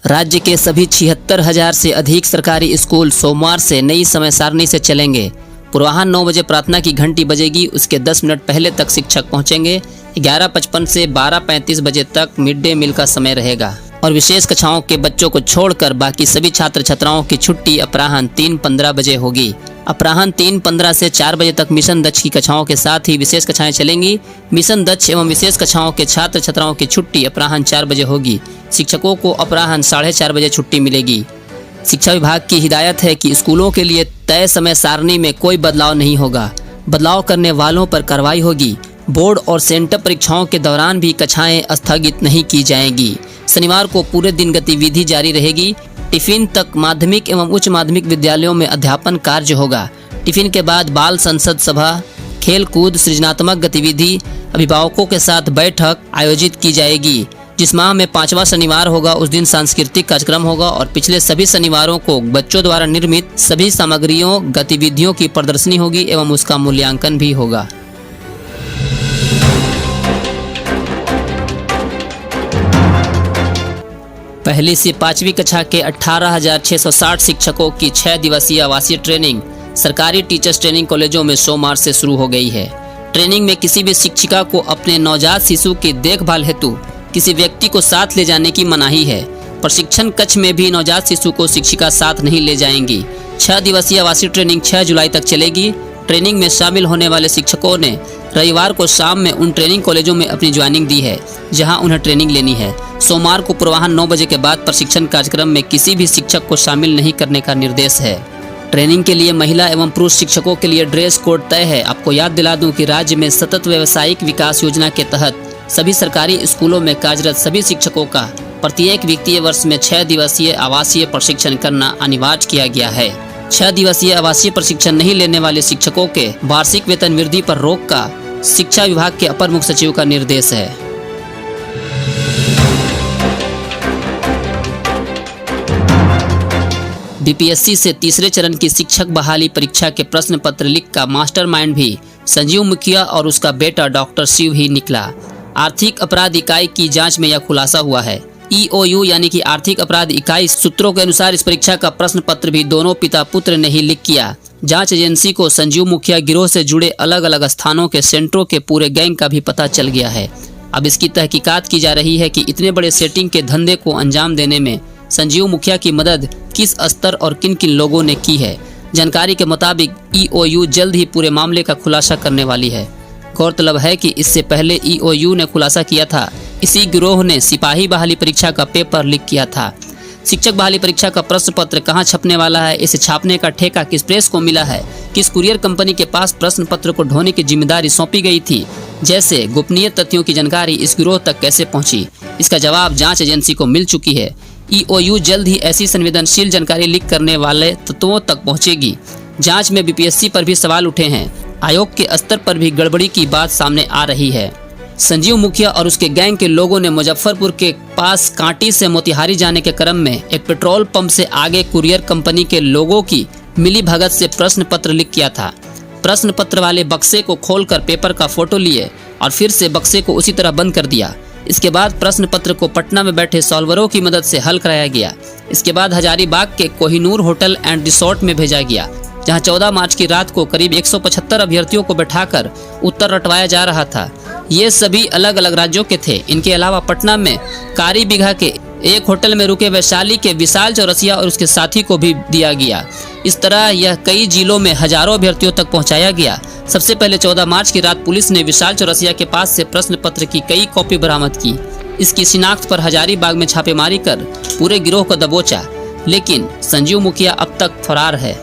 राज्य के सभी 76,000 से अधिक सरकारी स्कूल सोमवार से नई समय सारणी से चलेंगे। पूर्वाह्न 9 बजे प्रार्थना की घंटी बजेगी, उसके 10 मिनट पहले तक शिक्षक पहुंचेंगे। 11:55 से 12:35 बजे तक मिड डे मील का समय रहेगा और विशेष कक्षाओं के बच्चों को छोड़कर बाकी सभी छात्र छात्राओं की छुट्टी अपराह्न 3:15 बजे होगी। अपराह्न 3:15 से 4 बजे तक मिशन दक्ष की कक्षाओं के साथ ही विशेष कक्षाएं चलेंगी। मिशन दक्ष एवं विशेष कक्षाओं के छात्र छात्राओं की छुट्टी अपराह्न 4 बजे होगी। शिक्षकों को अपराह्न 4:30 बजे छुट्टी मिलेगी। शिक्षा विभाग की हिदायत है कि स्कूलों के लिए तय समय सारणी में कोई बदलाव नहीं होगा। बदलाव करने वालों पर कार्रवाई होगी। बोर्ड और सेंटर परीक्षाओं के दौरान भी कक्षाएं स्थगित नहीं की जाएंगी। शनिवार को पूरे दिन गतिविधि जारी रहेगी। टिफिन तक माध्यमिक एवं उच्च माध्यमिक विद्यालयों में अध्यापन कार्य होगा। टिफिन के बाद बाल संसद सभा, खेल कूद, सृजनात्मक गतिविधि, अभिभावकों के साथ बैठक आयोजित की जाएगी। जिस माह में 5वां शनिवार होगा उस दिन सांस्कृतिक कार्यक्रम होगा और पिछले सभी शनिवारों को बच्चों द्वारा निर्मित सभी सामग्रियों गतिविधियों की प्रदर्शनी होगी एवं उसका मूल्यांकन भी होगा। पहली से 5वीं कक्षा के 18,660 शिक्षकों की 6 दिवसीय आवासीय ट्रेनिंग सरकारी टीचर्स ट्रेनिंग कॉलेजों में सोमवार से शुरू हो गई है। ट्रेनिंग में किसी भी शिक्षिका को अपने नवजात शिशु की देखभाल हेतु किसी व्यक्ति को साथ ले जाने की मनाही है। प्रशिक्षण कक्ष में भी नवजात शिशु को शिक्षिका साथ नहीं ले जाएंगी। 6 दिवसीय आवासीय ट्रेनिंग 6 जुलाई तक चलेगी। ट्रेनिंग में शामिल होने वाले शिक्षकों ने रविवार को शाम में उन ट्रेनिंग कॉलेजों में अपनी ज्वाइनिंग दी है जहां उन्हें ट्रेनिंग लेनी है। सोमवार को पूर्वाह्न 9 बजे के बाद प्रशिक्षण कार्यक्रम में किसी भी शिक्षक को शामिल नहीं करने का निर्देश है। ट्रेनिंग के लिए महिला एवं पुरुष शिक्षकों के लिए ड्रेस कोड तय है। आपको याद दिला दूं कि राज्य में सतत व्यावसायिक विकास योजना के तहत सभी सरकारी स्कूलों में कार्यरत सभी शिक्षकों का प्रत्येक वित्तीय वर्ष में 6 दिवसीय आवासीय प्रशिक्षण करना अनिवार्य किया गया है। 6 दिवसीय आवासीय प्रशिक्षण नहीं लेने वाले शिक्षकों के वार्षिक वेतन वृद्धि पर रोक का शिक्षा विभाग के अपर मुख्य सचिव का निर्देश है। बीपीएससी से तीसरे चरण की शिक्षक बहाली परीक्षा के प्रश्न पत्र लीक का मास्टरमाइंड भी संजीव मुखिया और उसका बेटा डॉक्टर शिव ही निकला। आर्थिक अपराध इकाई की जांच में यह खुलासा हुआ है। EOU यानी कि आर्थिक अपराध इकाई सूत्रों के अनुसार इस परीक्षा का प्रश्न पत्र भी दोनों पिता पुत्र ने ही लीक किया। जांच एजेंसी को संजीव मुखिया गिरोह से जुड़े अलग अलग स्थानों के सेंटरों के पूरे गैंग का भी पता चल गया है। अब इसकी तहकीकात की जा रही है कि इतने बड़े सेटिंग के धंधे को अंजाम देने में संजीव मुखिया की मदद किस स्तर और किन किन लोगों ने की है। जानकारी के मुताबिक EOU जल्द ही पूरे मामले का खुलासा करने वाली है। गौरतलब है कि इससे पहले EOU ने खुलासा किया था इसी गिरोह ने सिपाही बहाली परीक्षा का पेपर लीक किया था। शिक्षक बहाली परीक्षा का प्रश्न पत्र कहां छपने वाला है, इसे छापने का ठेका किस प्रेस को मिला है, किस कुरियर कंपनी के पास प्रश्न पत्र को ढोने की जिम्मेदारी सौंपी गई थी, जैसे गोपनीय तथ्यों की जानकारी इस गिरोह तक कैसे पहुंची, इसका जवाब जांच एजेंसी को मिल चुकी है। EOU जल्द ही ऐसी संवेदनशील जानकारी लीक करने वाले तत्वों तक पहुंचेगी। जांच में बीपीएससी पर भी सवाल उठे हैं। आयोग के स्तर पर भी गड़बड़ी की बात सामने आ रही है। संजीव मुखिया और उसके गैंग के लोगों ने मुजफ्फरपुर के पास कांटी से मोतिहारी जाने के क्रम में एक पेट्रोल पंप से आगे कुरियर कंपनी के लोगों की मिली भगत से प्रश्न पत्र लीक किया था। प्रश्न पत्र वाले बक्से को खोलकर पेपर का फोटो लिए और फिर से बक्से को उसी तरह बंद कर दिया। इसके बाद प्रश्न पत्र को पटना में बैठे सॉल्वरों की मदद से हल कराया गया। इसके बाद हजारीबाग के कोहिनूर होटल एंड रिसोर्ट में भेजा गया, जहां 14 मार्च की रात को करीब 175 अभ्यर्थियों को बैठाकर उत्तर रटवाया जा रहा था। ये सभी अलग अलग राज्यों के थे। इनके अलावा पटना में कारी बिघा के एक होटल में रुके वैशाली के विशाल चौरसिया और उसके साथी को भी दिया गया। इस तरह यह कई जिलों में हजारों अभ्यर्थियों तक पहुंचाया गया। सबसे पहले 14 मार्च की रात पुलिस ने विशाल चौरसिया के पास से प्रश्न पत्र की कई कॉपी बरामद की। इसकी शिनाख्त पर हजारीबाग में छापेमारी कर पूरे गिरोह को दबोचा, लेकिन संजीव मुखिया अब तक फरार है।